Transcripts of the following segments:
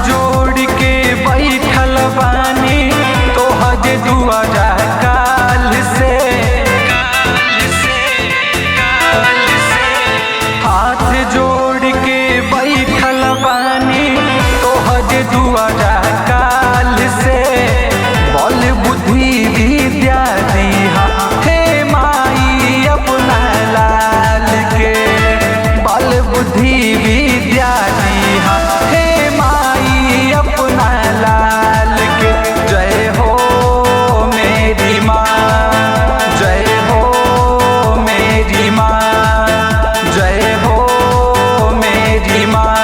जोड़ के बैठल बानी तोहर दुआरा काल से, हाथ जोड़ के बैठल बानी तोहर दुआरा काल से। बल बुद्धि विद्या दीहा हे माई अपना लाल के, बल बुद्धि विद्या दीहा हे माई अपना लाल के। जय हो मेरी माँ, जय हो मेरी माँ, जय हो मेरी माँ,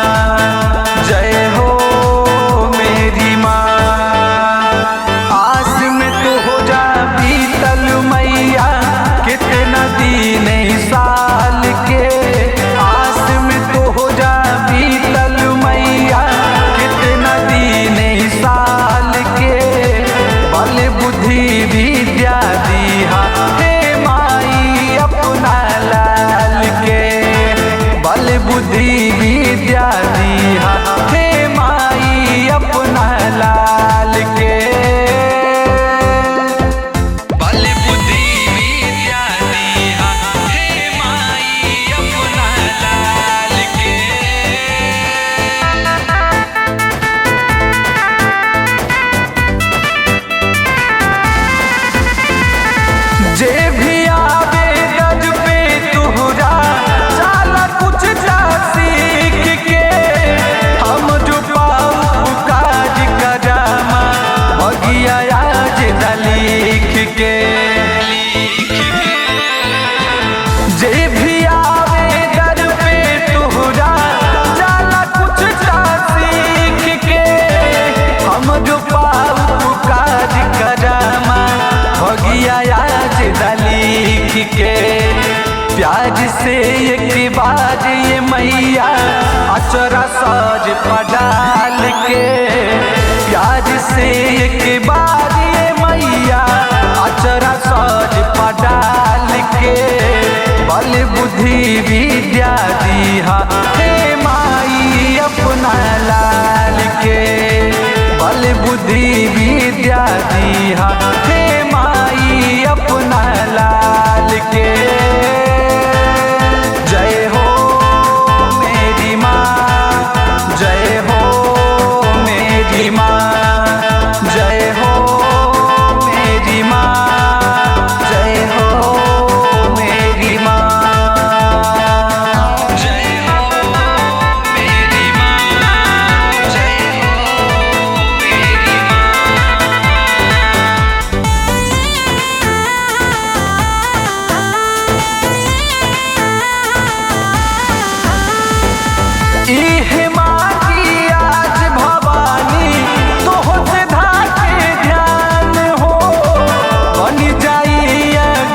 जय हो मेरी माँ। आस में तो हो जा बीतल मैया कितना दिन साल के, आस में तो हो जा बीतल मैया कितना दिन साल के। बल बुद्धि विद्या दीहा हे माई अपना लाल के, बल बुद्धि विद्या दीहा हे माई अपना लाल के। बल बुद्धि विद्या दीहा हे माई अपना लाल के। जे भी आवे दर पे तुहरा जाला कुछ जा सीख के, हम जो पाऊ काज करामा भगिया आज लिख के। जे भी आवे दर पे तुहरा जाला कुछ जा सीख के, हम जो पाऊ काज करामा भगिया आज लिख के। प्यार से एक बार ये मैया अचरा साज पडाल के, प्यार से एक बार ये मैया अचरा साज पडाल के। बल बुद्धि विद्या दीहा हे माई अपना लाल के, बल बुद्धि विद्या दीहा हे माई अपना लाल के। जय हो मेरी माँ, जय हो मेरी माँ, जय हो मेरी माँ, जय हो मेरी माँ, जय हो मेरी माँ, जय हो मेरी इह माटी आज भवानी तोहसे धाके ध्यान हो, बन जाई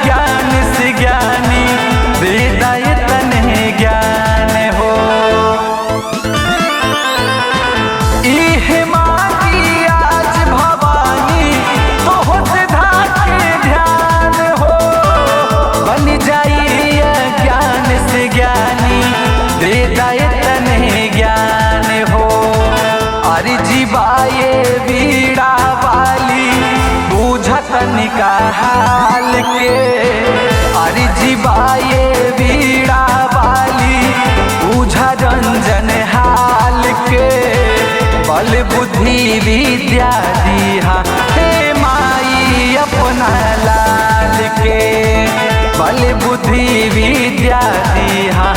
ज्ञान से ज्ञानी वेदाय तन्हे ज्ञान हो। इह माटी आज भवानी तोहसे धाके ध्यान हो, बन जाई ज्ञान से ज्ञानी वेदाय तन्हे ज्ञान हो। अरे जीवाए बीड़ा वाली बूझत निका हाल के, अरे जीवाए बीड़ा वाली बूझा रंजन हाल के। बल बुद्धि विद्या दीहा हे माई अपना लाल के, बल बुद्धि विद्या दीहा